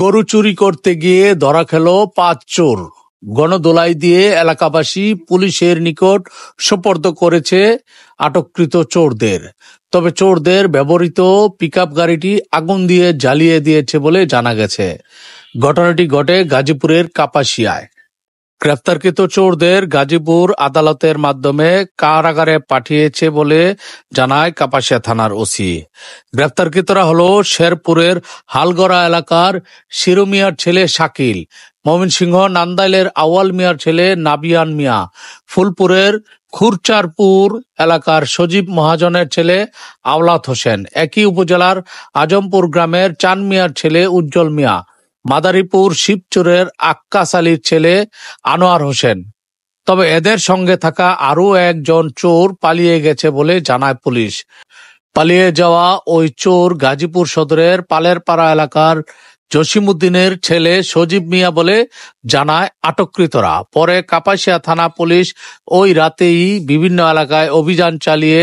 গরু চুরি করতে গিয়ে ধরা খেল ৫ চোর। গণদোলাই দিয়ে এলাকাবাসী পুলিশের নিকট সোপর্দ করেছে আটককৃত চোরদের। তবে চোরদের ব্যবহৃত পিকআপ গাড়িটি আগুন দিয়ে জ্বালিয়ে দিয়েছে বলে জানা গেছে। ঘটনাটি ঘটে গাজীপুরের কাপাসিয়ায়। গ্রেফতারকৃত চোরদের গাজীপুর আদালতের মাধ্যমে কারাগারে পাঠিয়েছে বলে জানায় কাপাসিয়া থানার ওসি। গ্রেফতারকৃতরা হলো শেরপুরের হালগড়া এলাকার শিরু মিয়ার ছেলে শাকিল, ময়মনসিংহ নান্দাইলের আউয়াল মিয়ার ছেলে নাবিয়ান মিয়া, ফুলপুরের খুরচারপুর এলাকার সজীব মহাজনের ছেলে আওলাদ হোসেন, একই উপজেলার আজমপুর গ্রামের চান মিয়ার ছেলে উজ্জ্বল মিয়া, মাদারীপুর শিবচরের আক্কাস আলীর ছেলে আনোয়ার হোসেন। তবে এদের সঙ্গে থাকা আরও একজন চোর পালিয়ে গেছে বলে জানায় পুলিশ। পালিয়ে যাওয়া ওই চোর গাজীপুর সদরের পালেরপাড়া এলাকার জসিমউদ্দিনের ছেলে সজীব মিয়া বলে জানায় আটককৃতরা। পরে কাপাসিয়া থানা পুলিশ ওই রাতেই বিভিন্ন এলাকায় অভিযান চালিয়ে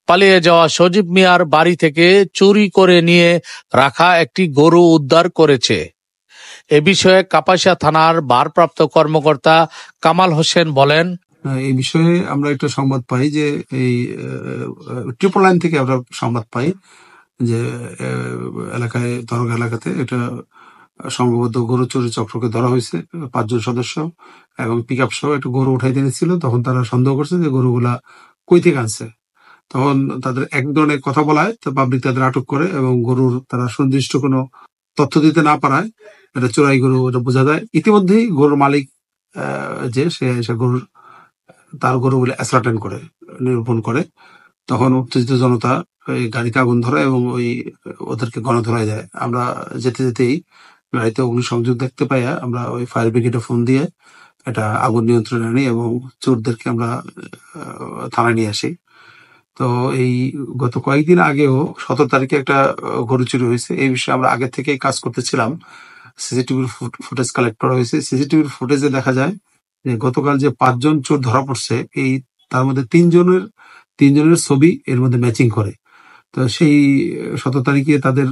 পালিয়ে যাওয়া সজীব মিয়ার বাড়ি থেকে চুরি করে নিয়ে রাখা একটি গরু উদ্ধার করেছে। এ বিষয়ে কাপাসিয়া থানার ভারপ্রাপ্ত কর্মকর্তা কামাল হোসেন বলেন, এই বিষয়ে আমরা একটা সংবাদ পাই যে এই ট্রিপল লাইন থেকে আমরা সংবাদ পাই যে এলাকায় দরগা এলাকাতে এটা সংঘবদ্ধ গরু চুরি চক্রকে ধরা হয়েছে। ৫ জন সদস্য এবং পিকআপ সহ একটা গরু উঠাই দিয়েছিল। তখন তারা সন্দেহ করছে যে গরুগুলা কই থেকে আনছে। তখন তাদের এক ধরনের কথা বলায় পাবলিক তাদের আটক করে এবং গরুর তারা সুনির্দিষ্ট কোনো তথ্য দিতে না পারায় এটা চোরাই গরু এটা বোঝা যায়। ইতিমধ্যেই গরুর মালিক যে সে গরুর তার গরুগুলো অ্যাসার্টেন করে নিরূপণ করে। তখন উত্তেজিত জনতা এই গাড়িতে আগুন ধরে এবং ওদেরকে গণধোলাই দেয়। আমরা যেতে যেতেই গাড়িতে অগ্নিসংযোগ দেখতে পাইয়া আমরা ওই ফায়ার ব্রিগেডে ফোন দিয়ে এটা আগুন নিয়ন্ত্রণে আনি এবং চোরদেরকে আমরা থানায় নিয়ে আসি। তো এই গত কয়েকদিন আগেও ১৭ তারিখে একটা গরু চুরি হয়েছে। এই বিষয়ে আমরা আগে থেকেই কাজ করতেছিলাম। সিসিটিভির ফুটেজ কালেক্ট করা হয়েছে। সিসিটিভির ফুটেজে দেখা যায় যে গতকাল যে ৫ জন চোর ধরা পড়ছে এই তার মধ্যে ৩ জনের ছবি এর মধ্যে ম্যাচিং করে। তো সেই ১৭ তারিখে তাদের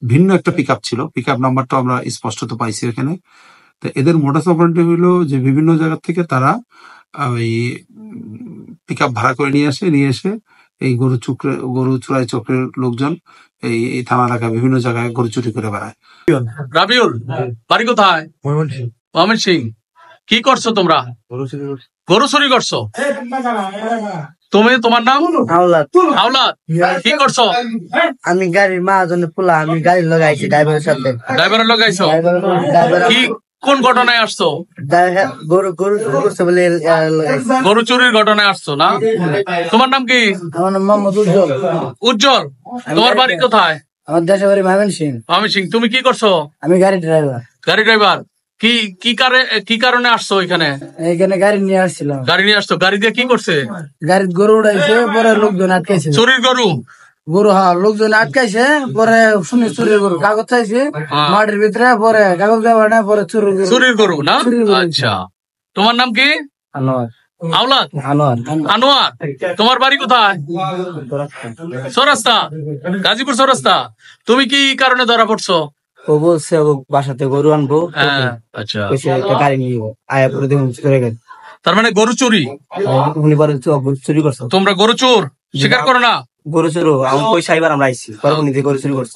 ভিন্ন একটা পিকআপ ছিল। পিকআপ নাম্বারটা আমরা স্পষ্টত পাইছি এখানে। তো এদের মোডাস অপারেন্ডি হইলো যে বিভিন্ন জায়গা থেকে তারা ওই পিকআপ ভাড়া করে নিয়ে এসে এই গরু চোরাই চক্রের লোকজন এই থানা এলাকায় বিভিন্ন জায়গায় গরু চুরি করে বেড়ায়। রাবিউল, বাড়ি কোথায়? ময়মনসিংহ। কি করছো তোমরা? গরু চুরি করছো? তুমি, তোমার নাম? আওলাদ। কি করছো? আমি গাড়ির মাহাজনের পোলা, আমি গাড়ি লাগাইছি ড্রাইভারের সাথে। ড্রাইভার লাগাইছো? কি কোন ঘটনায় আসছো? গরু চুরির ঘটনায় আসছো না? তোমার নাম কি? আমার নাম মোহাম্মদ উজ্জ্বল। উজ্জ্বল, তোমার বাড়ি কোথায়? আমার দেশের বাড়ি ময়মনসিংহ। ময়মনসিংহ। তুমি কি করছো? আমি গাড়ি ড্রাইভার। গাড়ি ড্রাইভার। কি কারণে আসছো এখানে? এইখানে গাড়ি নিয়ে আসছিলাম। গাড়ি নিয়ে আসছো? গাড়ি দিয়ে কি করছে? গাড়ির গরু উড়াইছে, পরে লোকজন আটকাইছে। চুরির গরু? হ্যাঁ, লোকজন আটকাইছে। পরে শুনে চুরির গরু, কাগজ চাইছে মাটির ভিতরে, পরে কাগজ দেওয়া না, পরে চুরির গরু না? আচ্ছা, তোমার নাম কি? আনোয়ার। আওলাদ? আনোয়ার। তোমার বাড়ি কোথায়? চৌরাস্তা, গাজীপুর চৌরাস্তা। তুমি কি কারণে ধরা পড়ছো? ও বলছে ও বাসাতে গরু আনবো। আচ্ছা, গাড়ি নিয়ে আয়া পরে দেখুন চলে গেছে। তার মানে গরু চুরি? চুরি করছো? তোমরা গরু চোর স্বীকার করো না? গরু চোর, আমি পয়সা এবার আমরা আইসি, গরু চুরি করছো।